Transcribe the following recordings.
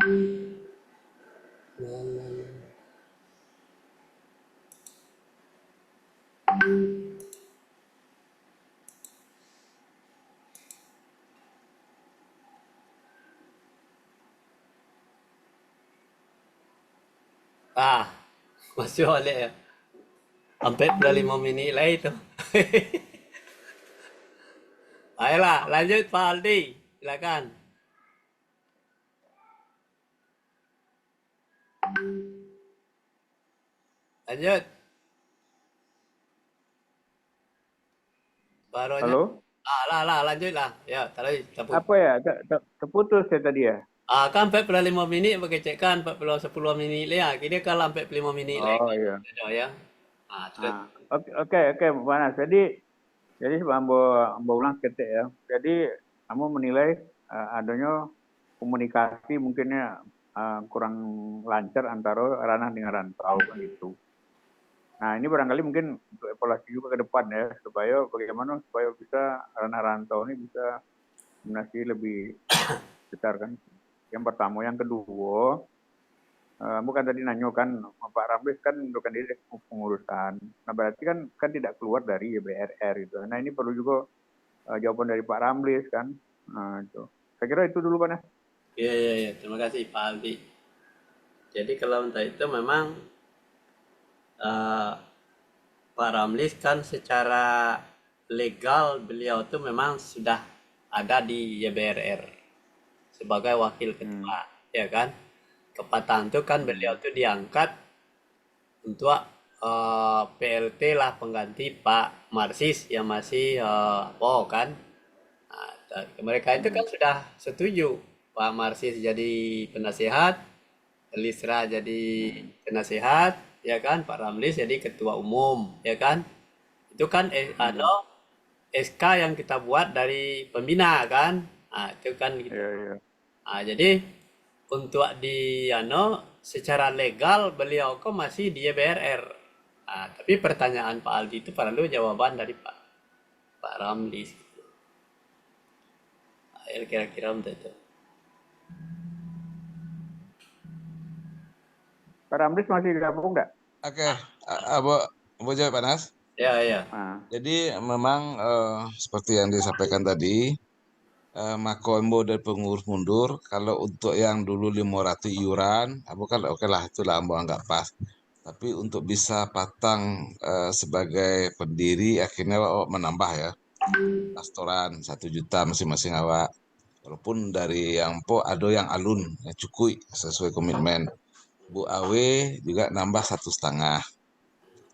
Ah, masih oleh ya. Sampai udah 5 menit lah itu. Ayolah, lanjut Pak Aldi. Silakan. Lanjut. Barunya. Halo? Lah, lanjut lah. Ya, tadi cabut. Apa ya? Terputus ya tadi ya? Kan 45 menit pakai cekan 10 menit lah. Kini kalau sampai 5 menit Oh lagi. iya. Ya. Terus. Oke, oke, oke, Mbak Nas. Jadi ambo ulang ketik ya. Jadi kamu menilai adanya komunikasi mungkinnya kurang lancar antara ranah dengan rantau kan gitu. Nah ini barangkali mungkin untuk evaluasi juga ke depan ya, supaya bagaimana supaya bisa ranah rantau ini bisa komunikasi lebih besar kan. Yang pertama, yang kedua, bukan tadi nanyo kan Pak Ramlis kan mundurkan diri dari pengurusan. Nah berarti kan tidak keluar dari YBRR itu. Nah ini perlu juga jawaban dari Pak Ramlis kan. Nah, itu. Saya kira itu dulu Pak Nas. Ya. Terima kasih Pak Aldi. Jadi kalau untuk itu memang eh, Pak Ramlis kan secara legal beliau itu memang sudah ada di YBRR sebagai wakil Hmm. ketua, ya kan? Kepatan itu kan beliau Hmm. itu diangkat untuk PLT lah pengganti Pak Marsis yang masih kan. Nah, mereka itu kan Hmm. sudah setuju Pak Marsis jadi penasehat, Lisra jadi Hmm. penasehat, ya kan? Pak Ramlis jadi ketua umum, ya kan? Itu kan Hmm. SK yang kita buat dari pembina kan. Nah, itu kan gitu. Iya, iya. Nah, jadi untuk di secara legal beliau kok masih di YBRR. Nah, tapi pertanyaan Pak Aldi itu perlu jawaban dari Pak Ramli. Nah, kira-kira untuk itu. Pak Ramlis masih gabung nggak? Oke, Abo jawab Panas. Ya. Nah, Jadi memang seperti yang disampaikan tadi, Makombo dan pengurus mundur. Kalau untuk yang dulu 500 iuran, Abo kan oke lah, itulah Abo anggap pas. Tapi untuk bisa patang sebagai pendiri, akhirnya awak menambah ya, restoran 1 juta masing-masing awak. Walaupun dari yang po ada yang alun, yang cukui sesuai komitmen. Bu Awe juga nambah 1,5.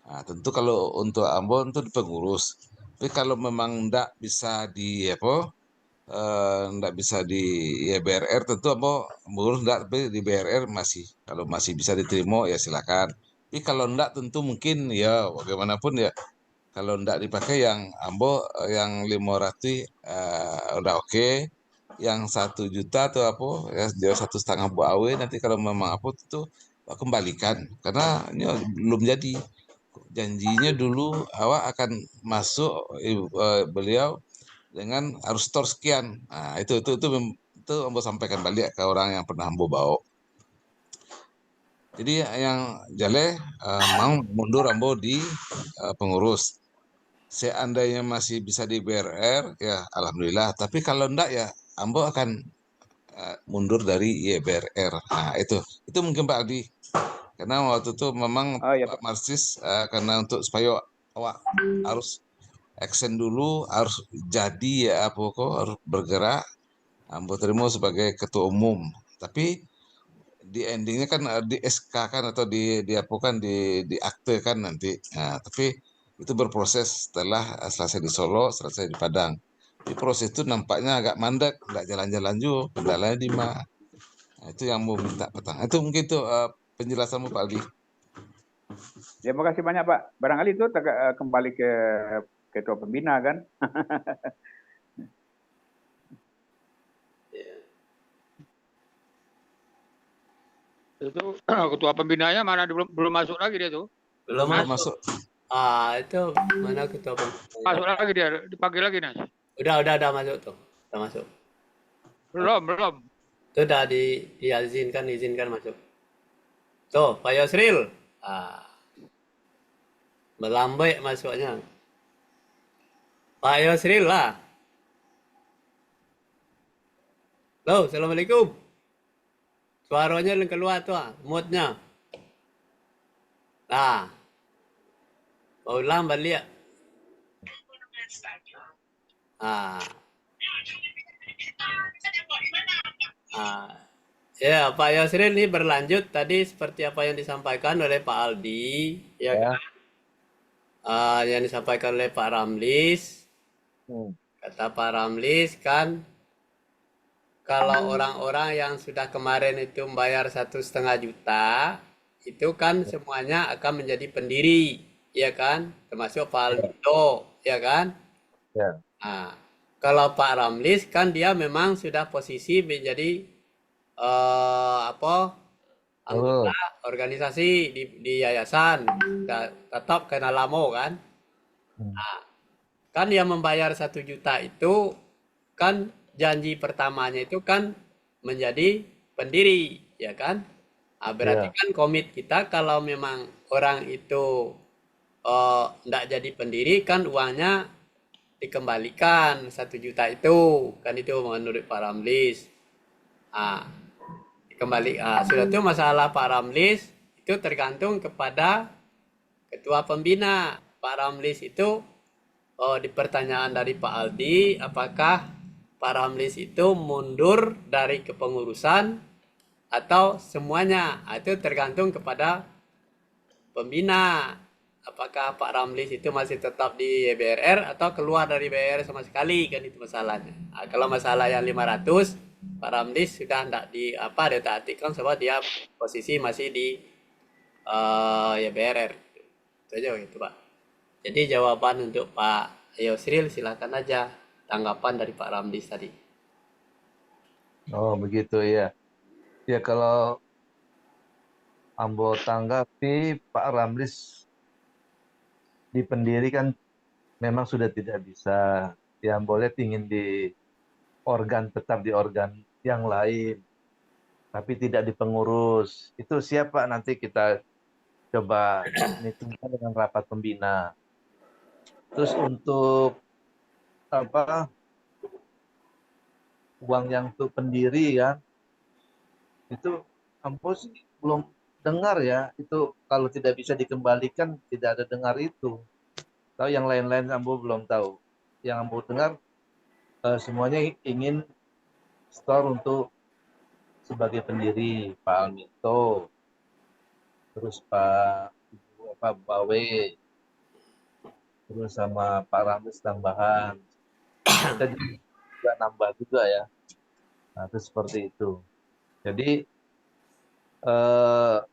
Nah, tentu kalau untuk Ambon itu di pengurus. Tapi kalau memang ndak bisa di apa, ndak bisa di ya BRR, tentu Ambon pengurus ndak, tapi di BRR masih. Kalau masih bisa diterima ya silakan. Tapi kalau ndak tentu mungkin ya bagaimanapun ya, kalau ndak dipakai yang Ambo yang 500 udah oke. Yang 1 juta atau apa ya dia 1,5 Bu Awe, nanti kalau memang apa itu kembalikan karena ini belum jadi. Janjinya dulu awak akan masuk beliau dengan harus store sekian. Nah, itu Ambo sampaikan balik ke orang yang pernah Ambo bawa. Jadi yang Jale mau mundur Ambo di pengurus. Seandainya masih bisa di BRR ya alhamdulillah. Tapi kalau enggak ya Ambo akan mundur dari YBRR. Nah, itu mungkin Pak Aldi. Karena waktu itu memang oh ya Pak Pak. Marsis karena untuk supaya awak harus action dulu, harus jadi ya apa kok harus bergerak. Ambo terima sebagai ketua umum. Tapi di endingnya kan di SK kan atau di apa kan di akte kan nanti. Nah, tapi itu berproses setelah selesai di Solo, selesai di Padang. Di proses itu nampaknya agak mandek, nggak jalan-jalan juga, kendalanya di mana. Nah, itu yang mau minta petang. Itu mungkin tuh penjelasanmu Pak Aldi. Ya makasih banyak Pak. Barangkali itu kembali ke ketua pembina kan. Itu ketua pembinanya mana belum masuk lagi dia tuh. Belum Belum masuk. masuk. Itu mana ketua Masuk lagi dia, dipanggil lagi Nas. Udah masuk tuh. Udah masuk. Belum. Itu udah izinkan masuk. Tuh, Pak Yusril. Melambai masuknya. Pak Yusril lah. Halo, Assalamualaikum. Suaranya yang keluar tuh, moodnya. Nah, Pak ulang balik. Ah, ya, Pak Yusril ini berlanjut tadi seperti apa yang disampaikan oleh Pak Aldi, ya kan? Yang disampaikan oleh Pak Ramlis. Kata Pak Ramlis kan, kalau orang-orang yang sudah kemarin itu membayar 1,5 juta, itu kan semuanya akan menjadi pendiri, ya kan? Termasuk Pak Aldo, ya kan? Ya. Nah, kalau Pak Ramlis kan dia memang sudah posisi menjadi anggota organisasi di yayasan, tetap kena lamo kan? Nah, kan yang membayar 1 juta itu kan janji pertamanya itu kan menjadi pendiri, ya kan? Berarti kan komit kita kalau memang orang itu tidak jadi pendiri kan uangnya dikembalikan 1 juta itu kan, itu menurut Pak Ramlis. Kembali sudah itu masalah Pak Ramlis itu tergantung kepada ketua pembina. Pak Ramlis itu di pertanyaan dari Pak Aldi, apakah Pak Ramlis itu mundur dari kepengurusan atau semuanya? Itu tergantung kepada pembina. Apakah Pak Ramlis itu masih tetap di BRR atau keluar dari BRR sama sekali, kan itu masalahnya. Kalau masalah yang 500, Pak Ramlis sudah tidak diartikan sebab dia posisi masih di BRR. Itu aja gitu, Pak. Jadi jawaban untuk Pak Yusril, silakan aja tanggapan dari Pak Ramlis tadi. Oh begitu ya. Ya kalau Ambo tanggapi Pak Ramlis dipendirikan memang sudah tidak bisa. Yang boleh ingin tetap di organ yang lain, tapi tidak di pengurus. Itu siapa nanti kita coba hitungkan dengan rapat pembina. Terus untuk uang yang untuk pendiri ya, itu Ambo sih belum dengar ya. Itu kalau tidak bisa dikembalikan tidak ada dengar itu. Tahu yang lain-lain Ambo belum tahu. Yang Ambo dengar semuanya ingin store untuk sebagai pendiri Pak Almito, terus Pak Bawe, terus sama Pak Ramis tambahan. Kita juga nambah juga ya. Nah, itu seperti itu. Jadi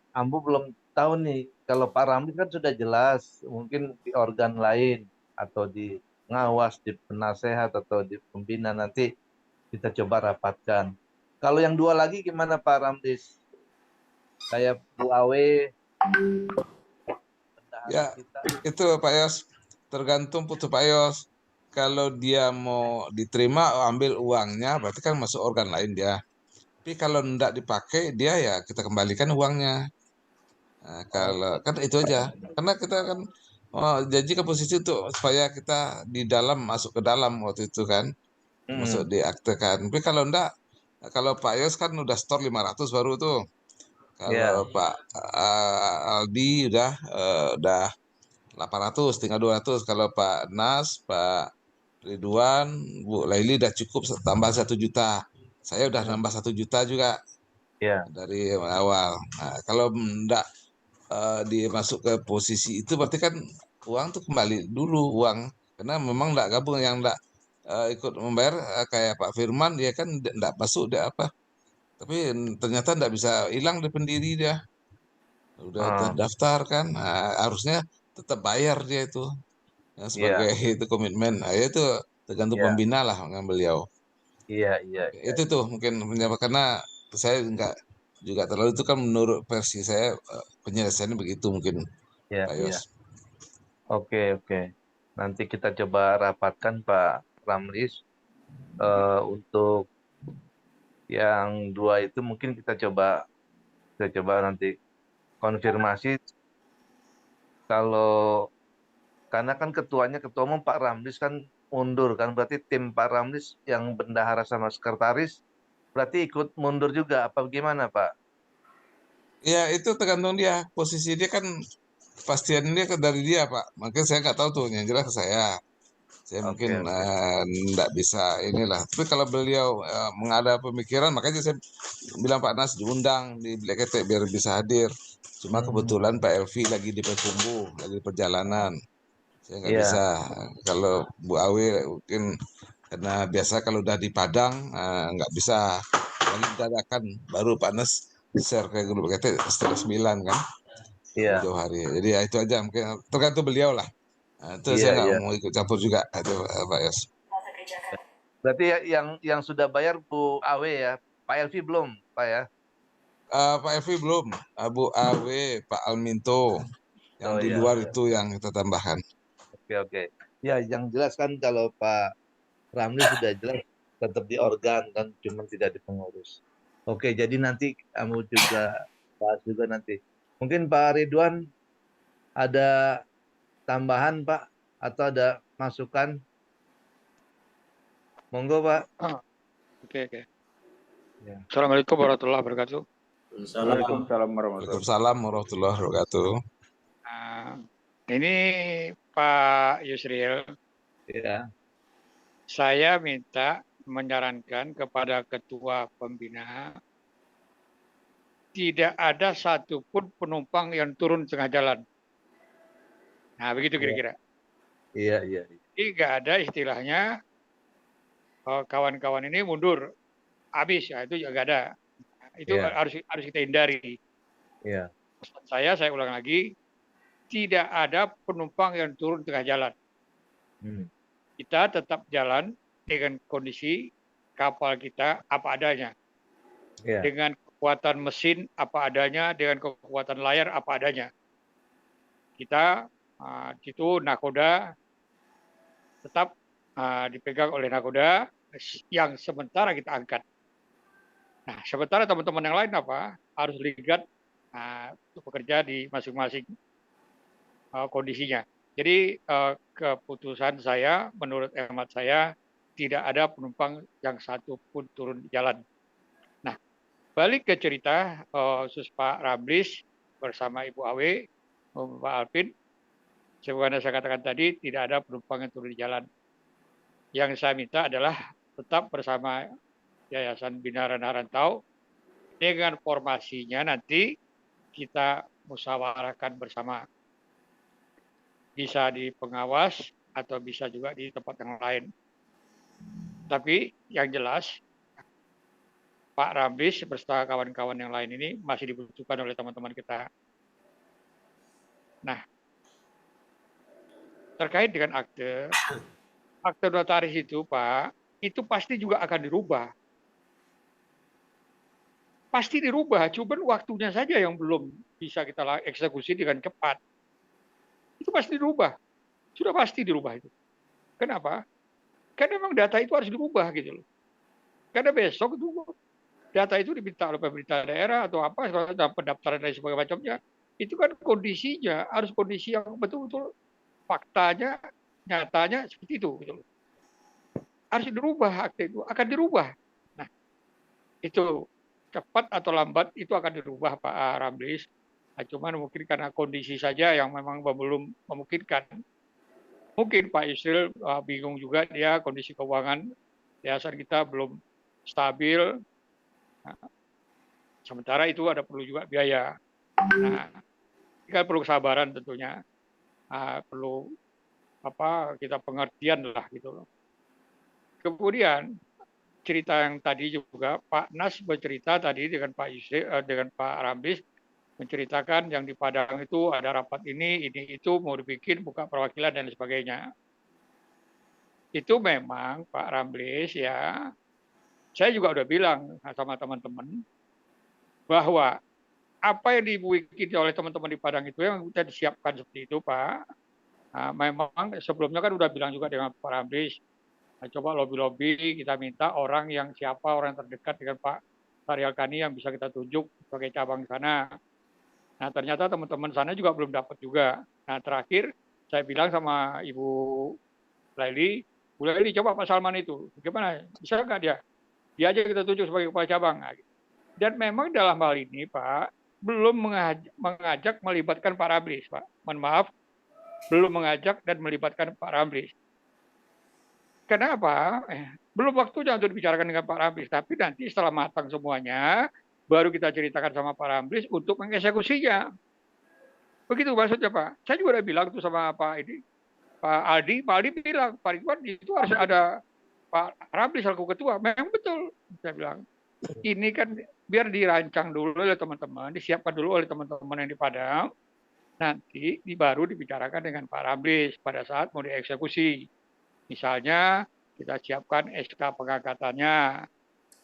Ambo belum tahu nih, kalau Pak Ramis kan sudah jelas, mungkin di organ lain atau di ngawas, di penasehat atau di pembina, nanti kita coba rapatkan. Kalau yang dua lagi gimana Pak Ramlis? Kayak Bu Awe, Ya, kita. itu Pak Yos, tergantung putu Pak Yos. Kalau dia mau diterima ambil uangnya, berarti kan masuk organ lain dia. Tapi kalau tidak dipakai dia ya kita kembalikan uangnya. Nah, kalau kan itu aja. Karena kita kan janji ke posisi itu supaya kita di dalam masuk ke dalam waktu itu kan, masuk di akte kan. Tapi kalau enggak, kalau Pak Yos kan udah store 500 baru tuh. Kalau Pak Aldi udah 800, tinggal 200. Kalau Pak Nas, Pak Ridwan, Bu Laili udah cukup tambah 1 juta. Saya udah nambah 1 juta juga dari awal. Nah, kalau enggak dia masuk ke posisi itu berarti kan uang tuh kembali dulu uang, karena memang enggak gabung, yang enggak ikut membayar kayak Pak Firman dia kan enggak masuk dia apa. Tapi ternyata enggak bisa hilang di pendiri dia. Udah terdaftar kan. Nah, harusnya tetap bayar dia itu. Ya, sebagai itu komitmen. Nah, itu tergantung pembina lah dengan beliau. Iya. Itu tuh mungkin karena saya enggak juga terlalu, itu kan menurut versi saya penyelesaiannya begitu mungkin Pak Yos. Oke. Nanti kita coba rapatkan Pak Ramlis untuk Yang 2 itu mungkin kita coba nanti konfirmasi kalau karena kan ketuanya ketua umum Pak Ramlis kan mundur kan, berarti tim Pak Ramlis yang bendahara sama sekretaris berarti ikut mundur juga apa gimana Pak? Ya itu tergantung dia, posisi dia kan kepastian dia dari dia Pak. Makanya saya nggak tahu tuh, yang jelas ke saya Oke, mungkin oke. nggak bisa inilah. Tapi kalau beliau mengada pemikiran, makanya saya bilang Pak Nas diundang di Black Cat biar bisa hadir. Cuma Hmm, kebetulan Pak Elvi lagi di Payakumbuh, lagi di perjalanan. Saya nggak iya, bisa. Kalau Bu Awi mungkin karena biasa kalau udah di Padang nggak bisa lagi dadakan. Baru Pak Nas share ke grup kita setelah 9 kan iya, jauh hari. Jadi ya itu aja mungkin tergantung beliau lah. Itu iya, saya nggak iya. mau ikut campur juga itu Pak Yos. Berarti yang sudah bayar Bu Awe ya, Pak Elvi belum, Pak ya? Pak Elvi belum, Bu Awe, Pak Alminto, yang Oh di iya, luar iya. itu yang kita tambahkan. Oke, oke. Ya, yang jelas kan kalau Pak Ramli sudah jelas tetap di organ kan, cuma tidak di pengurus. Oke, jadi nanti kamu juga bahas juga nanti. Mungkin Pak Ridwan ada tambahan Pak atau ada masukan? Monggo Pak. Oke, oke. Ya. Assalamualaikum warahmatullahi wabarakatuh. Salam. Waalaikumsalam warahmatullahi wabarakatuh. Waalaikumsalam warahmatullahi wabarakatuh. Nah, ini Pak Yusril, Ya. saya minta menyarankan kepada ketua pembina tidak ada satupun penumpang yang turun tengah jalan. Nah, begitu Iya, kira-kira. iya, iya. Jadi nggak ada istilahnya kawan-kawan ini mundur habis, ya itu nggak ada. Itu Iya, harus kita hindari. iya. Pesan saya ulang lagi, tidak ada penumpang yang turun tengah jalan. Hmm. Kita tetap jalan dengan kondisi kapal kita apa adanya, Iya, dengan kekuatan mesin apa adanya, dengan kekuatan layar apa adanya. Kita itu nakoda tetap dipegang oleh nakoda yang sementara kita angkat. Nah, sementara teman-teman yang lain apa harus lihat untuk bekerja di masing-masing kondisinya. Jadi keputusan saya, menurut hemat saya, tidak ada penumpang yang satu pun turun di jalan. Nah, balik ke cerita khusus Pak Ramlis bersama Ibu Awe, Pak Alvin, sebagaimana saya katakan tadi, tidak ada penumpang yang turun di jalan. Yang saya minta adalah tetap bersama Yayasan Bina Ranah Rantau dengan formasinya nanti kita musyawarahkan bersama. Bisa di pengawas atau bisa juga di tempat yang lain. Tapi yang jelas Pak Ramlis beserta kawan-kawan yang lain ini masih dibutuhkan oleh teman-teman kita. Nah, terkait dengan akte notaris itu Pak, itu pasti juga akan dirubah. Pasti dirubah, cuman waktunya saja yang belum bisa kita eksekusi dengan cepat. Itu pasti dirubah. Sudah pasti dirubah itu. Kenapa? Karena memang data itu harus dirubah gitu loh. Karena besok itu data itu diminta oleh pemerintah daerah atau apa dalam pendaftaran dan sebagainya macamnya. Itu kan kondisinya harus kondisi yang betul-betul faktanya, nyatanya seperti itu. Gitu loh. Harus dirubah akte itu, akan dirubah. Nah, itu cepat atau lambat itu akan dirubah Pak Ramlis. Nah, cuman mungkin karena kondisi saja yang memang belum memungkinkan. Mungkin Pak Yusril bingung juga dia kondisi keuangan yayasan kita belum stabil. Nah, sementara itu ada perlu juga biaya. Nah, ini kan perlu kesabaran tentunya. Perlu kita pengertian lah gitu loh. Kemudian cerita yang tadi juga Pak Nas bercerita tadi dengan Pak Yusril, dengan Pak Ramlis menceritakan yang di Padang itu ada rapat ini itu mau dibikin buka perwakilan dan sebagainya. Itu memang Pak Ramlis ya, saya juga udah bilang sama teman-teman bahwa apa yang dibikin oleh teman-teman di Padang itu yang kita disiapkan seperti itu Pak. Nah, memang sebelumnya kan udah bilang juga dengan Pak Ramlis, Nah, coba lobby-lobby, kita minta orang yang terdekat dengan Pak Saryakani yang bisa kita tunjuk sebagai cabang sana. Nah, ternyata teman-teman sana juga belum dapat juga. Nah, terakhir saya bilang sama Ibu Laili, Bu Laili coba Pak Salman itu, gimana? Bisa nggak dia? Dia aja kita tunjuk sebagai kepala cabang. Nah, gitu. Dan memang dalam hal ini Pak, belum mengajak melibatkan Pak Ramlis, Pak. Mohon maaf, belum mengajak dan melibatkan Pak Ramlis. Kenapa? Belum waktunya untuk dibicarakan dengan Pak Ramlis. Tapi nanti setelah matang semuanya, baru kita ceritakan sama Pak Ramlis untuk mengeksekusinya. Begitu maksudnya Pak. Saya juga udah bilang tuh sama Pak Aldi bilang, Pak Ridwan itu harus ada Pak Ramlis selaku ketua. Memang betul. Saya bilang, ini kan biar dirancang dulu oleh teman-teman, disiapkan dulu oleh teman-teman yang di Padang. Nanti baru dibicarakan dengan Pak Ramlis pada saat mau dieksekusi. Misalnya kita siapkan SK pengangkatannya,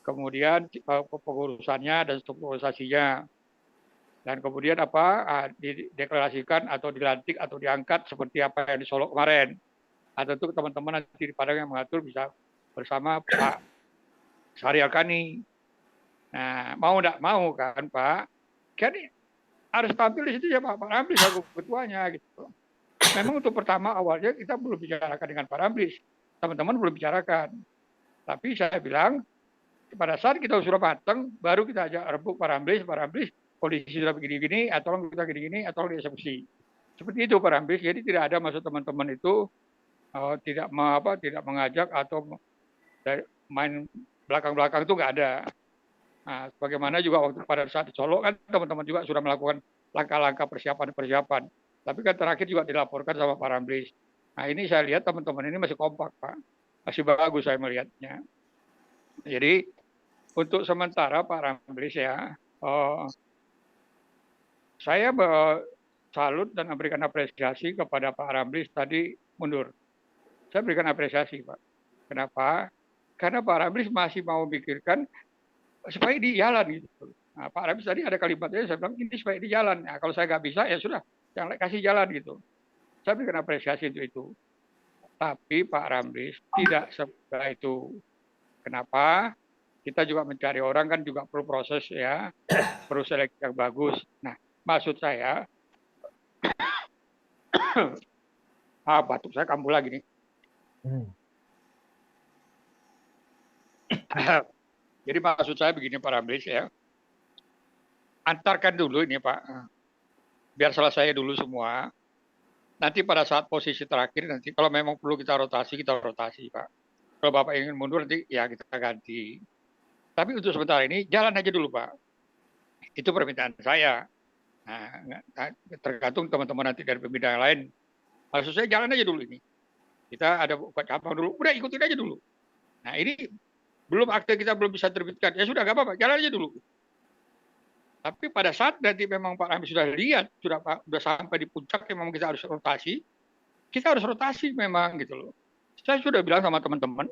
kemudian pengurusannya dan strukturisasinya, dan kemudian dideklarasikan atau dilantik atau diangkat seperti apa yang di Solo kemarin. Atau tentu teman-teman nanti di Padang yang mengatur bisa bersama Pak Saryakani. Nah, mau tidak mau kan Pak, kan harus tampil di situ ya Pak Ramlis selaku ketuanya gitu. Memang untuk pertama awalnya kita belum bicarakan dengan Pak Ramlis, teman-teman belum bicarakan. Tapi saya bilang pada saat kita sudah matang, baru kita ajak rebut Pak Ramlis, kondisi sudah begini-gini, atau kita gini-gini, atau dieksekusi. Seperti itu Pak Ramlis. Jadi tidak ada maksud teman-teman itu tidak mengajak atau main belakang-belakang itu nggak ada. Nah, bagaimana juga waktu pada saat di Solo kan teman-teman juga sudah melakukan langkah-langkah persiapan. Tapi kan terakhir juga dilaporkan sama Pak Ramlis. Nah ini saya lihat teman-teman ini masih kompak Pak. Masih bagus saya melihatnya. Jadi untuk sementara Pak Ramlis ya, saya salut dan memberikan apresiasi kepada Pak Ramlis tadi mundur. Saya berikan apresiasi Pak. Kenapa? Karena Pak Ramlis masih mau memikirkan supaya di jalan gitu. Nah, Pak Ramlis tadi ada kalimatnya, saya bilang ini supaya di jalan. Nah, kalau saya nggak bisa ya sudah, yang kasih jalan gitu. Saya berikan apresiasi untuk itu. Tapi Pak Ramlis tidak semudah itu. Kenapa? Kita juga mencari orang kan juga perlu proses ya, perlu seleksi yang bagus. Nah, maksud saya, batuk saya kambuh lagi nih. Jadi maksud saya begini Pak Ramlis ya, antarkan dulu ini Pak, biar selesai dulu semua. Nanti pada saat posisi terakhir nanti kalau memang perlu kita rotasi Pak. Kalau Bapak ingin mundur nanti ya kita ganti. Tapi untuk sementara ini jalan aja dulu Pak. Itu permintaan saya. Nah, tergantung teman-teman nanti dari pembina yang lain. Maksud saya jalan aja dulu ini. Kita ada buka cabang dulu, udah ikutin aja dulu. Nah ini belum akte kita belum bisa terbitkan, ya sudah nggak apa-apa, jalan aja dulu. Tapi pada saat nanti memang Pak Ramlis sudah lihat, sudah sampai di puncak, memang kita harus rotasi memang gitu loh. Saya sudah bilang sama teman-teman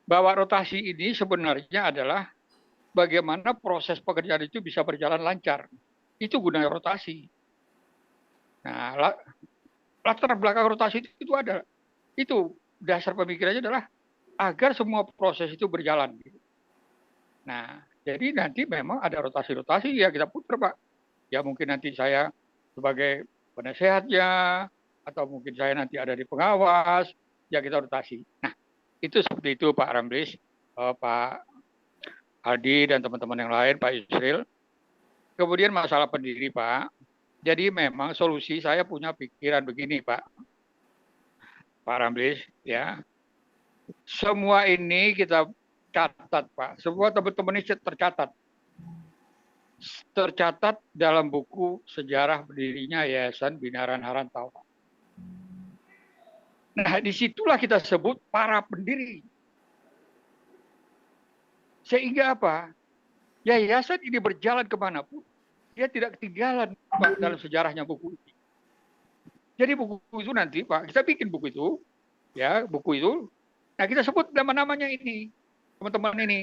bahwa rotasi ini sebenarnya adalah bagaimana proses pekerjaan itu bisa berjalan lancar. Itu gunanya rotasi. Nah, latar belakang rotasi itu ada. Itu dasar pemikirannya adalah agar semua proses itu berjalan. Nah, jadi nanti memang ada rotasi-rotasi ya kita putar Pak. Ya mungkin nanti saya sebagai penasehatnya, atau mungkin saya nanti ada di pengawas, ya kita rotasi. Nah, itu seperti itu Pak Ramlis, Pak Aldi dan teman-teman yang lain, Pak Yusril. Kemudian masalah pendiri Pak. Jadi memang solusi saya punya pikiran begini Pak Ramlis ya. Semua ini kita catat Pak. Semua teman-teman ini tercatat dalam buku sejarah berdirinya Yayasan Binaran Harantau. Nah disitulah kita sebut para pendiri. Sehingga apa? Yayasan ini berjalan kemanapun, dia tidak ketinggalan Pak dalam sejarahnya buku ini. Jadi buku itu nanti Pak, kita bikin buku itu, ya buku itu. Nah kita sebut nama-namanya ini, teman-teman ini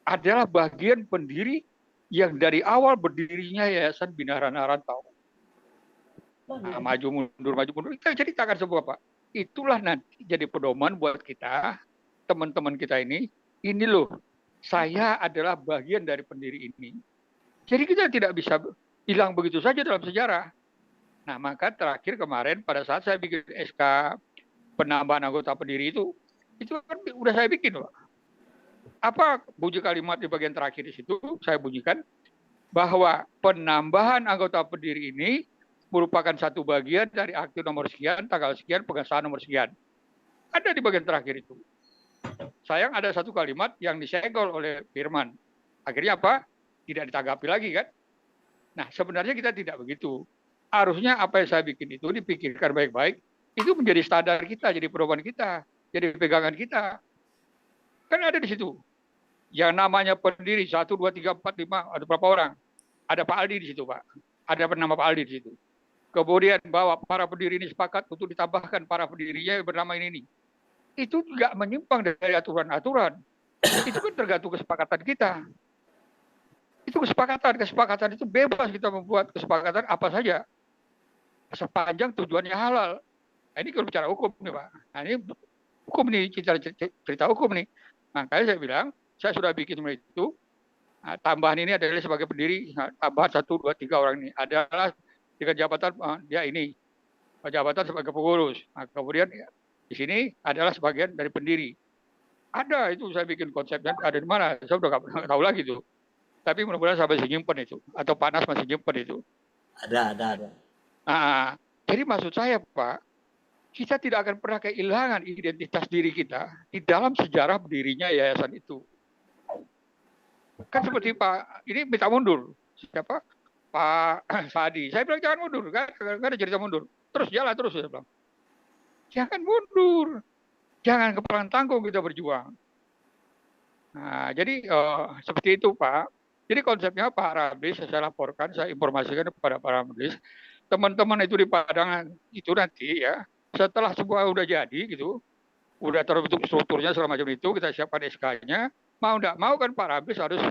adalah bagian pendiri yang dari awal berdirinya Yayasan Binaran Harantau. Nah, maju mundur, kita ceritakan semua Pak. itulah nanti jadi pedoman buat kita, teman-teman kita ini loh, saya adalah bagian dari pendiri ini. Jadi kita tidak bisa hilang begitu saja dalam sejarah. Nah, maka terakhir kemarin pada saat saya bikin SK penambahan anggota pendiri itu kan udah saya bikin, Pak. Apa bunyi kalimat di bagian terakhir di situ? Saya bunyikan bahwa penambahan anggota pendiri ini merupakan satu bagian dari akte nomor sekian, tanggal sekian, pengesahan nomor sekian. Ada di bagian terakhir itu. Sayang ada satu kalimat yang disenggol oleh Firman. Akhirnya apa? Tidak ditanggapi lagi kan? Nah, sebenarnya kita tidak begitu. Harusnya apa yang saya bikin itu dipikirkan baik-baik. Itu menjadi standar kita, jadi pedoman kita, jadi pegangan kita. Kan ada di situ. Yang namanya pendiri 1, 2, 3, 4, 5, ada berapa orang? Ada Pak Aldi di situ, Pak. Ada nama Pak Aldi di situ. Kemudian bahwa para pendiri ini sepakat untuk ditambahkan para pendirinya yang bernama ini. Itu juga menyimpang dari aturan-aturan. Itu kan tergantung kesepakatan kita. Itu kesepakatan itu bebas kita membuat kesepakatan apa saja. Sepanjang tujuannya halal. Nah, ini kalau bicara hukum nih, Pak. Nah, ini hukum nih, cerita hukum nih. Makanya saya bilang, saya sudah bikin itu. Nah, tambahan ini adalah sebagai pendiri, tambahan 1, 2, 3 orang ini adalah dengan jabatan dia ini jabatan sebagai pengurus. Nah, kemudian di sini adalah sebagian dari pendiri. Ada itu saya bikin konsepnya ada di mana? Saya udah nggak tahu lagi tuh. Tapi mudah-mudahan sampai simpen itu atau Panas masih simpen itu. Ada. Nah, jadi maksud saya Pak, kita tidak akan pernah kehilangan identitas diri kita di dalam sejarah berdirinya yayasan itu. Kan seperti Pak, ini minta mundur. Siapa? Pak Sadi. Saya bilang jangan mundur, kan ada cerita mundur. Terus jalan terus saya bilang. Jangan mundur. Jangan kepala tanggung kita berjuang. Nah, jadi seperti itu Pak. Jadi konsepnya Pak Ramlis saya laporkan, saya informasikan kepada Pak Ramlis. Teman-teman itu di Padang itu nanti ya, setelah semua udah jadi gitu, udah terbentuk strukturnya segala macam itu, kita siapkan SK-nya. Mau enggak mau kan Pak Ramlis harus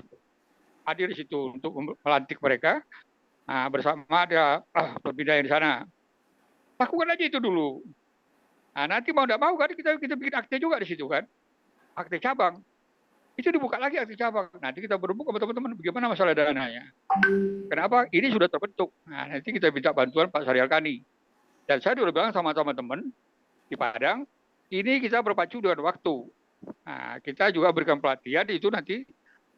hadir di situ untuk melantik mereka. Nah, bersama ada pembina di sana. Lakukan aja itu dulu. Nah, nanti mau enggak mau kan kita bikin akte juga di situ kan. Akte cabang. Itu dibuka lagi akte cabang. Nanti kita berembuk sama teman-teman bagaimana masalah dananya. Kenapa? Ini sudah terbentuk. Nah, nanti kita minta bantuan Pak Syarial Kani. Dan saya udah bilang sama teman-teman di Padang, ini kita berpacu dengan waktu. Nah, kita juga berikan pelatihan itu nanti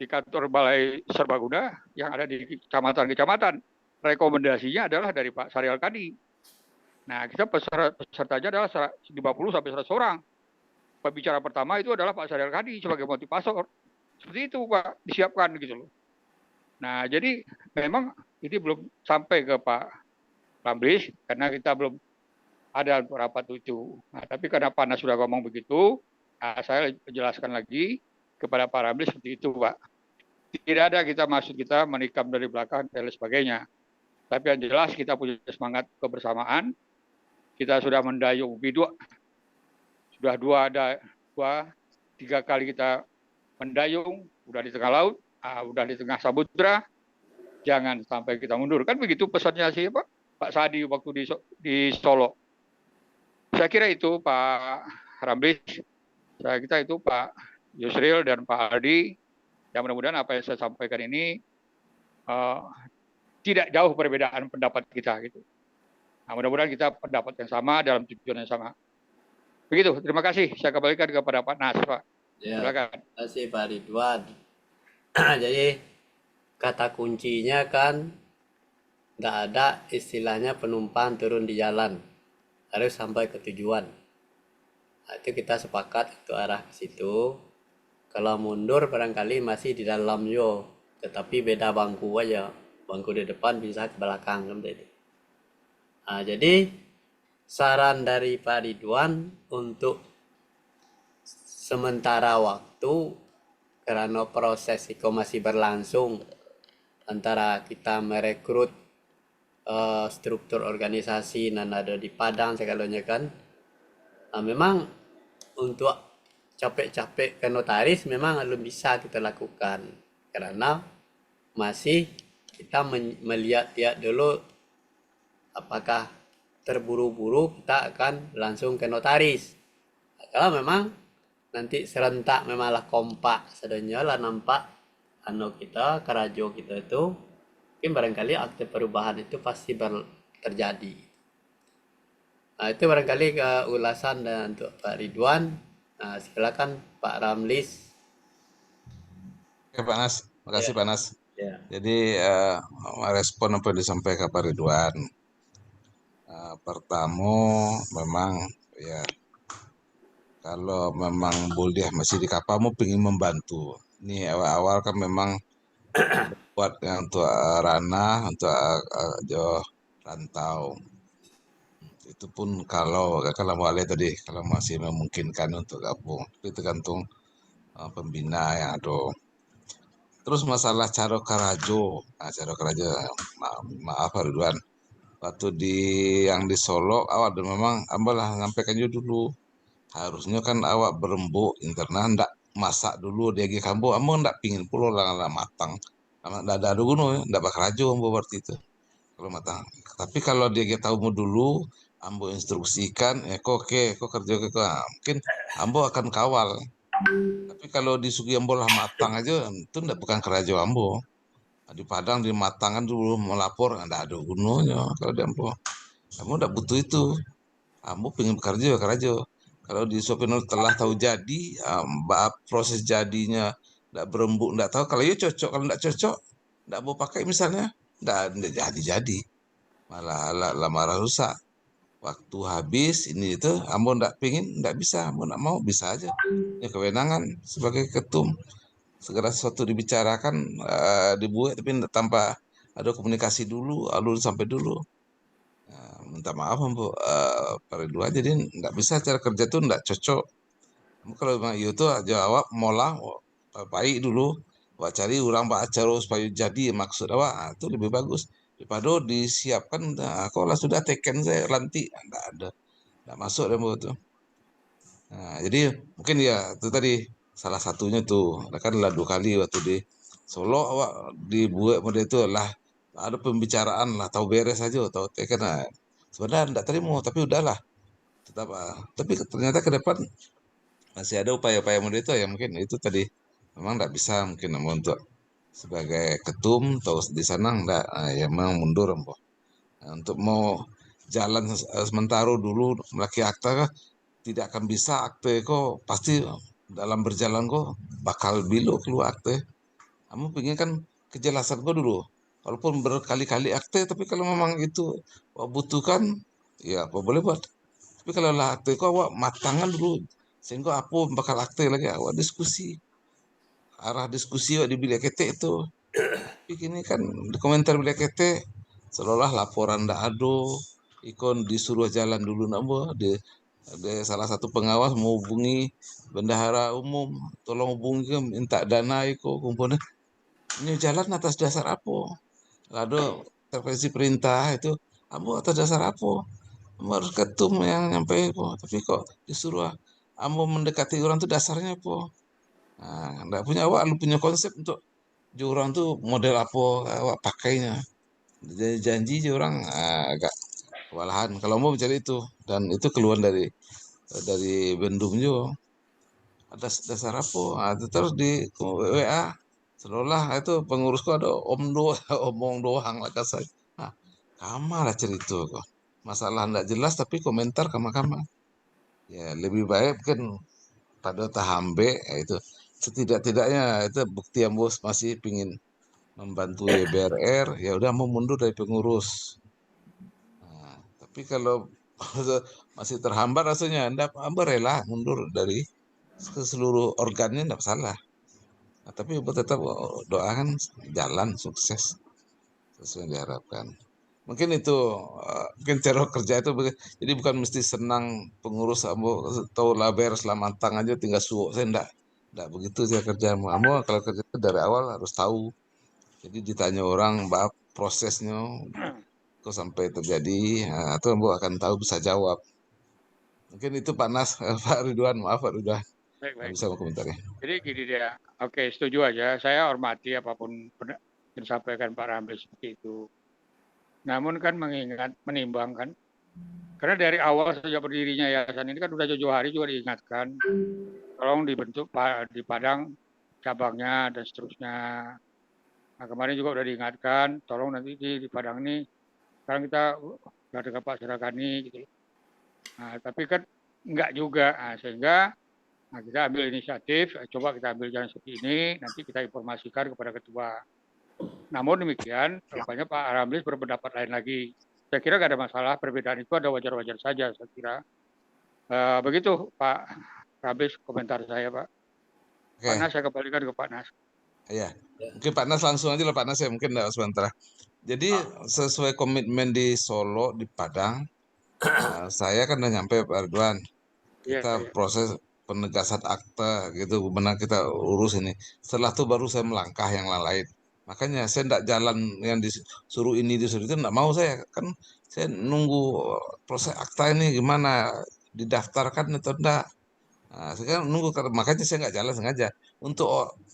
di kantor Balai Serbaguna yang ada di kecamatan-kecamatan. Rekomendasinya adalah dari Pak Syarial Kani. Nah, kita pesertanya adalah 50 sampai 100 orang. Pembicara pertama itu adalah Pak Syarial Kani sebagai motivator. Seperti itu Pak, disiapkan gitu loh. Nah, jadi memang ini belum sampai ke Pak Ramlis karena kita belum ada rapat itu. Nah, tapi karena Panas sudah ngomong begitu, saya jelaskan lagi kepada Pak Ramlis seperti itu, Pak. Tidak ada kita maksud kita menikam dari belakang dan sebagainya. Tapi yang jelas kita punya semangat kebersamaan. Kita sudah mendayung biduk. Sudah 3 kali kita mendayung, udah di tengah laut, udah di tengah samudra. Jangan sampai kita mundur. Kan begitu pesannya sih Pak Sadi waktu di Solo. Saya kira itu Pak Ramlis. Saya kira itu Pak Yusril dan Pak Aldi. Yang mudah-mudahan apa yang saya sampaikan ini tidak jauh perbedaan pendapat kita gitu. Nah, mudah-mudahan kita pendapat yang sama dalam tujuan yang sama. Begitu, terima kasih. Saya kembalikan kepada Pak Nas, Pak. Ya, Silakan. terima kasih Pak Ridwan. Jadi kata kuncinya kan nggak ada istilahnya penumpang turun di jalan, harus sampai ke tujuan. Nah, itu kita sepakat untuk arah ke situ. Kalau mundur barangkali masih di dalam tetapi beda bangku aja. Bangku di depan bisa ke belakang kan itu. Nah, jadi saran dari Pak Ridwan untuk sementara waktu karena proses itu masih berlangsung antara kita merekrut struktur organisasi dan ada di Padang segalanya kan. Nah, memang untuk capek-capek ke notaris memang belum bisa kita lakukan karena masih kita melihat dulu apakah terburu-buru kita akan langsung ke notaris. Kalau memang nanti serentak memang lah kompak sedenya lah nampak kita kerajo kita itu, mungkin barangkali akte perubahan itu pasti terjadi. Nah, itu barangkali ulasan dan untuk Pak Ridwan. Nah, silakan Pak Ramlis. Oke Pak Nas, makasih Ya, Pak Nas. ya. Jadi merespon apa yang disampaikan Pak Ridwan. Pertama memang ya kalau memang boleh masih di kapal mau pengen membantu. Ini awal-awal kan memang buat yang untuk ranah untuk rantau. Itu pun kalau mau lihat tadi kalau masih memungkinkan untuk gabung, itu tergantung pembina yang ada. Terus masalah Caro Karajo, Caro Karajo, maaf Pak Ridwan, waktu yang di Solo awak memang ambalah sampaikan juga dulu. Harusnya kan awak berembuk internal ndak masak dulu dia gi kambo ambo ndak pingin pulau lah matang. Ndak ada gunung ndak bakal aja ambo berarti itu kalau matang. Tapi kalau dia gi tahu dulu ambo instruksikan kok oke kok kerja ke mungkin ambo akan kawal. Tapi kalau di Sugi ambo lah matang aja itu ndak bukan kerja ambo. Di Padang di matangan dulu melapor ndak ada gunanya kalau di ambo. Ambo ndak butuh itu. Ambo pengen bekerja kerja. Kalau di Sopinol telah tahu jadi, proses jadinya tidak berembuk, tidak tahu. Kalau ya cocok, kalau tidak cocok, tidak mau pakai misalnya, tidak jadi. Malah lamaran rusak. Waktu habis ini itu, ambo tidak pingin, tidak bisa, ambo tidak mau, bisa aja. Ya kewenangan sebagai ketum. Segera sesuatu dibicarakan, dibuat, tapi tanpa ada komunikasi dulu, alur sampai dulu. Minta maaf Bu, Pak Ridwan, jadi nggak bisa cara kerja tuh nggak cocok. Kalau memang itu jawab mola baik dulu, Pak cari orang Pak acara supaya jadi maksud awak itu lebih bagus daripada disiapkan. Nah, kalau lah sudah teken saya lanti nggak ada, nggak masuk deh Bu tuh. Nah, jadi mungkin ya itu tadi salah satunya tuh, kan lah 2 kali waktu di Solo awak dibuat model itu lah ada pembicaraan lah, tahu beres aja, tahu teken. Nah, sebenarnya enggak terima, tapi udahlah tetap. Tapi ternyata ke depan masih ada upaya-upaya model itu ya mungkin itu tadi memang enggak bisa mungkin untuk sebagai ketum atau di sana enggak ya memang mundur Mbok. Nah, untuk mau jalan sementara dulu melaki akta tidak akan bisa akte kok pasti dalam berjalan kok bakal bilo keluar akte. Kamu pengen kan kejelasan kok dulu. Walaupun berkali-kali akte, tapi kalau memang itu butuhkan, ya apa boleh buat. Tapi kalau lah akte kok awak matangan dulu, sehingga apa bakal akte lagi awak diskusi. Arah diskusi awak di bilik ketek itu. Tapi ini kan di komentar bilik ketek, seolah laporan ndak ada, ikon disuruh jalan dulu nambah, ada salah satu pengawas mau hubungi bendahara umum, tolong hubungi minta dana iko kumpulnya. Ini jalan atas dasar apa? Lalu intervensi perintah itu, kamu atas dasar apa? Kamu harus ketum yang nyampe apa? Tapi kok disuruh kamu mendekati orang itu dasarnya apa? Nah, enggak punya awak, lu punya konsep untuk orang tuh model apa awak pakainya. Jadi janji orang agak kewalahan. Kalau mau mencari itu dan itu keluar dari bendung juga. Ada dasar apa? Itu terus di WA seolah itu pengurusku ada om doang, omong doang lah kasar. Nah, kama lah cerita kok. Masalah enggak jelas tapi komentar kama-kama. Ya lebih baik kan pada tahambe ya itu. Setidak-tidaknya itu bukti yang bos masih pingin membantu YBRR, ya udah mau mundur dari pengurus. Nah, tapi kalau masih terhambat rasanya, Anda rela mundur dari seluruh organnya enggak salah. Nah, tapi tetap doakan jalan sukses sesuai yang diharapkan. Mungkin itu mungkin cara kerja itu jadi bukan mesti senang pengurus atau laber selamatan aja tinggal suuk saya enggak begitu saya kerja. Kamu kalau kerja itu dari awal harus tahu. Jadi ditanya orang bab prosesnya kok sampai terjadi, nah, itu Ambo akan tahu bisa jawab. Mungkin itu Pak Nas, Pak Ridwan, maaf Pak Ridwan, Baik, nggak baik. bisa mau komentarnya. Jadi gini dia, oke setuju aja. Saya hormati apapun yang disampaikan Pak Ramli seperti itu. Namun kan menimbangkan Karena dari awal sejak berdirinya yayasan ini kan udah jauh-jauh hari juga diingatkan, tolong dibentuk di Padang cabangnya dan seterusnya. Nah, kemarin juga udah diingatkan, tolong nanti di Padang ini, sekarang kita udah dengan Pak Sirakani gitu. Nah, tapi kan enggak juga, sehingga kita ambil inisiatif, coba kita ambil jalan seperti ini, nanti kita informasikan kepada ketua. Namun demikian, rupanya Pak Ramlis berpendapat lain lagi. Saya kira nggak ada masalah, perbedaan itu ada wajar-wajar saja, saya kira. Begitu Pak Ramlis komentar saya, Pak. Pak Oke, Nas, saya kembalikan ke Pak Nas. ya. Mungkin Pak Nas langsung aja lah Pak Nas ya, mungkin enggak sebentar. Jadi sesuai komitmen di Solo, di Padang, saya kan udah nyampe Pak Ridwan. Iya, Kita iya. proses penegasan akta gitu, benar kita urus ini. Setelah itu baru saya melangkah yang lain. Makanya saya enggak jalan yang disuruh ini disuruh itu enggak mau saya. Kan saya nunggu proses akta ini gimana, didaftarkan atau enggak. Nah, sekarang nunggu makanya saya nggak jalan sengaja. Untuk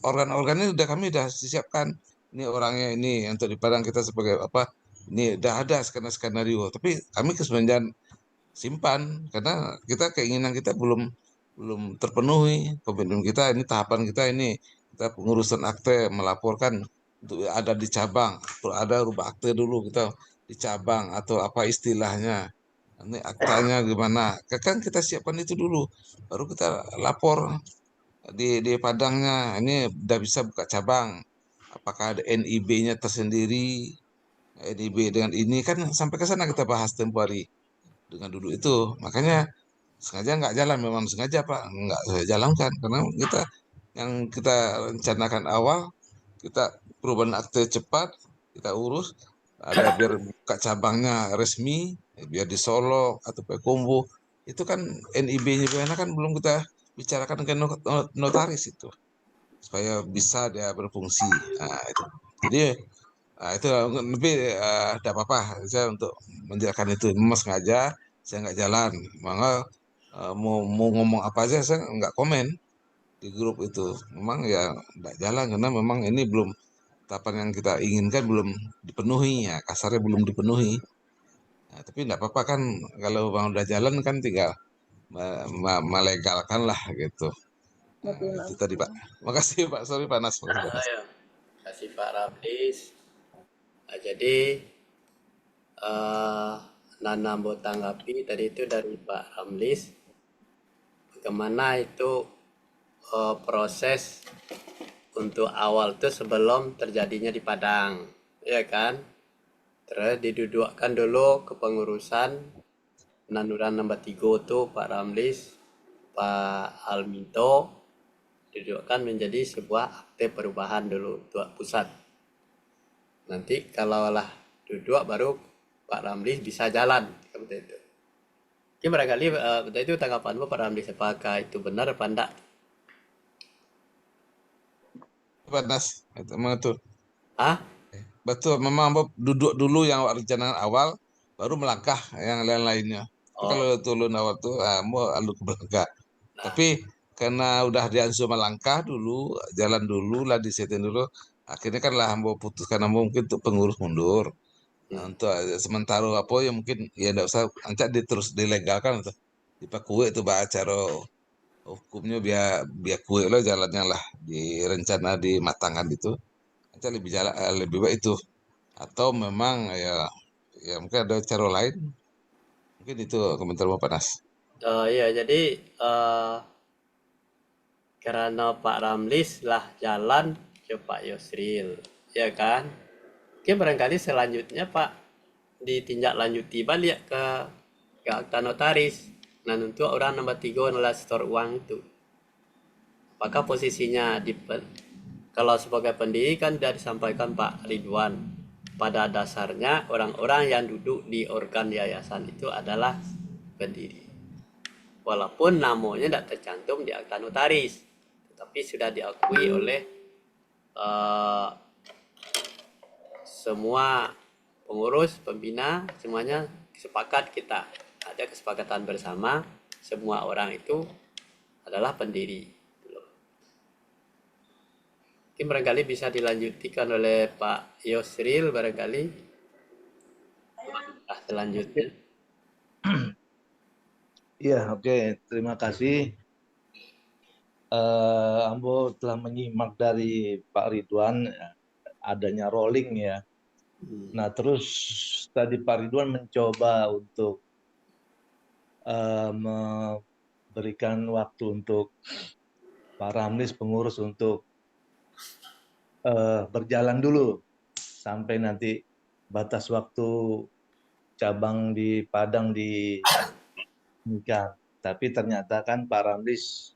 organ-organ ini kami udah disiapkan. Ini orangnya ini untuk di Padang kita sebagai apa? Ini udah ada skenario. Tapi kami kesebenarnya simpan karena kita keinginan kita belum belum terpenuhi. Komitmen kita ini tahapan kita ini kita pengurusan akte melaporkan untuk ada di cabang, ada rubah akte dulu kita di cabang atau apa istilahnya. Ini aktanya gimana? Kan kita siapkan itu dulu, baru kita lapor di Padangnya. Ini udah bisa buka cabang. Apakah ada NIB-nya tersendiri? NIB dengan ini kan sampai ke sana kita bahas tempo hari dengan duduk itu. Makanya sengaja nggak jalan, memang sengaja Pak, nggak saya jalankan karena yang kita rencanakan awal kita perubahan akte cepat kita urus ada biar buka cabangnya resmi biar di Solo atau Payakumbuh itu kan NIB-nya kan belum kita bicarakan ke notaris itu supaya bisa dia berfungsi. Nah, itu. Jadi itu lebih tidak apa-apa saya untuk menjelaskan itu memang sengaja saya nggak jalan maka mau ngomong apa aja saya nggak komen di grup itu memang ya nggak jalan karena memang ini belum tahapan yang kita inginkan belum dipenuhi ya kasarnya belum dipenuhi. Nah, tapi nggak apa-apa kan kalau bang udah jalan kan tinggal melegalkan lah gitu. Nah, itu tadi Pak. Makasih Pak. Sorry panas. Makasih panas. Ya, kasih Pak Ramlis. Nah, jadi Nana mau tanggapi tadi itu dari Pak Ramlis. Bagaimana itu proses untuk awal itu sebelum terjadinya di Padang, ya kan? Terus didudukkan dulu ke pengurusan Nanuran nomor 3 tuh Pak Ramlis, Pak Alminto, didudukkan menjadi sebuah akte perubahan dulu untuk pusat. Nanti kalau lah duduk baru Pak Ramlis bisa jalan seperti itu. Mungkin barangkali itu tanggapanmu Pak Ramlis, apakah itu benar apa enggak? Panas. Itu memang itu. Ah, Betul. Memang duduk dulu yang rencana awal, baru melangkah yang lain-lainnya. Tapi kalau oh, turun awal tuh, mau lalu ke belakang. Tapi karena udah diansur melangkah dulu, jalan dulu lah disetin dulu. Akhirnya kan lah mau putuskan mungkin untuk pengurus mundur. Nah, untuk sementara apa ya mungkin ya enggak usah ancak terus dilegalkan atau dipakui itu bah acara hukumnya biar biar kue lo jalannya lah direncana dimatangkan itu ancak lebih jalan lebih baik itu atau memang ya ya mungkin ada cara lain mungkin itu komentar Bapak Nas. iya jadi karena Pak Ramlis lah jalan ke Pak Yusril, ya kan? Mungkin barangkali selanjutnya Pak ditindaklanjuti balik ke akta notaris. Nah, untuk orang nomor 3 adalah setor uang itu. Apakah posisinya kalau sebagai pendiri kan sudah disampaikan Pak Ridwan. Pada dasarnya orang-orang yang duduk di organ yayasan itu adalah pendiri. Walaupun namanya tidak tercantum di akta notaris, tetapi sudah diakui oleh uh, semua pengurus, pembina, semuanya sepakat kita. Ada kesepakatan bersama, semua orang itu adalah pendiri. Mungkin barangkali bisa dilanjutkan oleh Pak Yusril barangkali. Selanjutnya. Iya, oke. Terima kasih. Ambo telah menyimak dari Pak Ridwan adanya rolling ya. Hmm. Nah, terus tadi Pak Ridwan mencoba untuk memberikan waktu untuk Pak Ramlis pengurus untuk berjalan dulu sampai nanti batas waktu cabang di Padang diresmikan. Tapi ternyata kan Pak Ramlis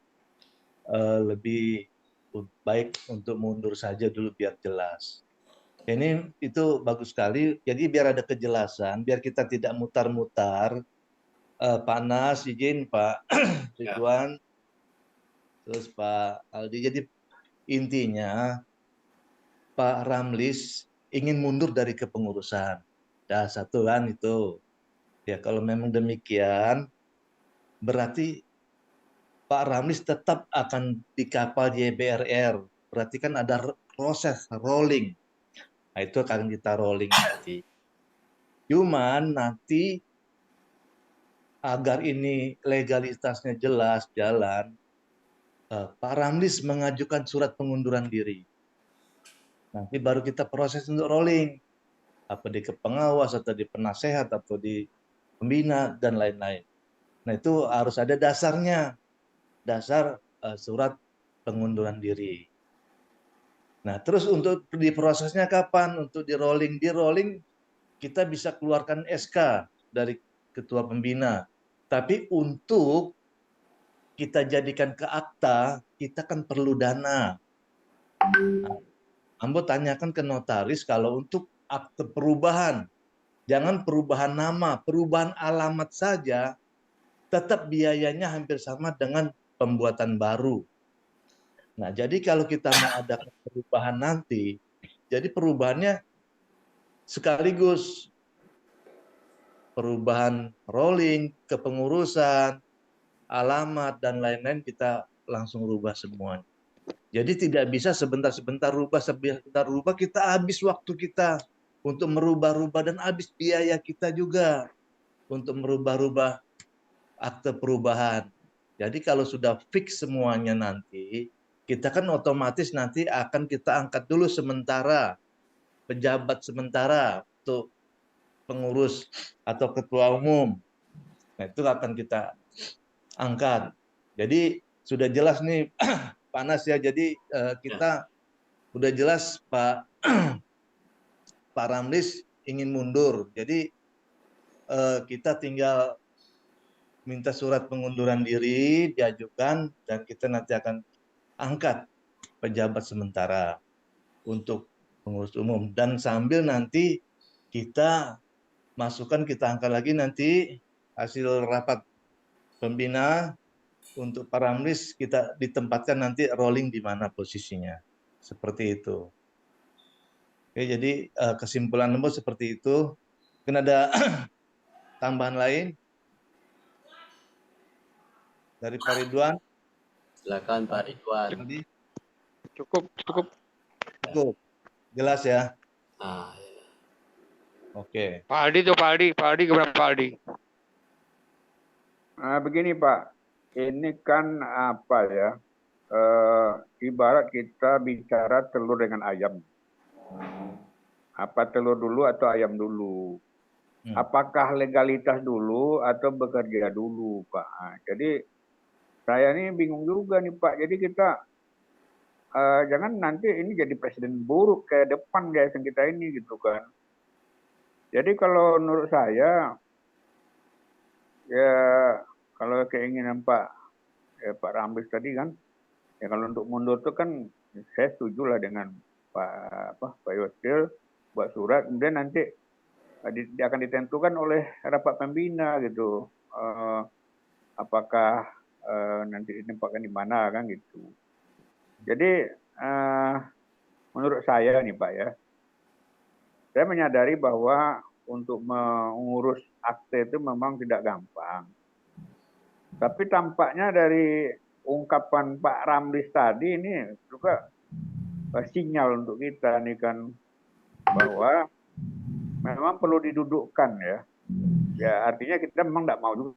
lebih baik untuk mundur saja dulu biar jelas. Ini itu bagus sekali. Jadi biar ada kejelasan, biar kita tidak mutar-mutar. Pak Nas izin Pak Ya. Ridwan, terus Pak Aldi. Jadi intinya Pak Ramlis ingin mundur dari kepengurusan. Dah satu kan itu. Ya kalau memang demikian, berarti Pak Ramlis tetap akan di kapal JBRR. Berarti kan ada proses rolling. Nah, itu akan kita rolling nanti. Cuman nanti agar ini legalitasnya jelas jalan, Pak Ramlis mengajukan surat pengunduran diri. Nanti baru kita proses untuk rolling. Apa di kepengawas atau di penasehat atau di pembina dan lain-lain. Nah itu harus ada dasarnya, dasar surat pengunduran diri. Nah terus untuk diprosesnya kapan? Untuk di rolling kita bisa keluarkan SK dari ketua pembina. Tapi untuk kita jadikan ke akta, kita kan perlu dana. Nah, Ambo tanyakan ke notaris kalau untuk akte perubahan, jangan perubahan nama, perubahan alamat saja, tetap biayanya hampir sama dengan pembuatan baru. Nah, jadi kalau kita mau ada perubahan nanti, jadi perubahannya sekaligus perubahan rolling, kepengurusan, alamat, dan lain-lain kita langsung rubah semuanya. Jadi tidak bisa sebentar-sebentar rubah, kita habis waktu kita untuk merubah-rubah dan habis biaya kita juga untuk merubah-rubah akte perubahan. Jadi kalau sudah fix semuanya nanti, kita kan otomatis nanti akan kita angkat dulu sementara, pejabat sementara untuk pengurus atau ketua umum. Nah itu akan kita angkat. Jadi sudah jelas nih panas ya. Jadi kita udah jelas Pak Ramlis ingin mundur. Jadi kita tinggal minta surat pengunduran diri diajukan dan kita nanti akan angkat pejabat sementara untuk pengurus umum dan sambil nanti kita masukkan kita angkat lagi nanti hasil rapat pembina untuk Pak Ramlis kita ditempatkan nanti rolling di mana posisinya seperti itu. Oke, jadi kesimpulan lembut seperti itu. Mungkin ada tambahan lain dari Pak Ridwan? Silakan Pak Ridwan. Tadi Cukup. cukup jelas ya. Ah, Oke. Pak Aldi gimana Pak Aldi? Begini Pak, ini kan apa ya? Ibarat kita bicara telur dengan ayam. Apa telur dulu atau ayam dulu? Apakah legalitas dulu atau bekerja dulu, Pak? Jadi saya ini bingung juga nih Pak. Jadi kita jangan nanti ini jadi presiden buruk kayak depan guys yang kita ini gitu kan. Jadi kalau menurut saya ya kalau keinginan Pak Ramlis tadi kan, ya kalau untuk mundur itu kan saya setuju lah dengan Pak Yusril buat surat, kemudian nanti akan ditentukan oleh rapat pembina gitu. Apakah nanti ditempatkan di mana kan gitu. Jadi menurut saya nih Pak ya, saya menyadari bahwa untuk mengurus akte itu memang tidak gampang. Tapi tampaknya dari ungkapan Pak Ramlis tadi ini juga sinyal untuk kita nih kan bahwa memang perlu didudukkan ya. Ya artinya kita memang tidak mau juga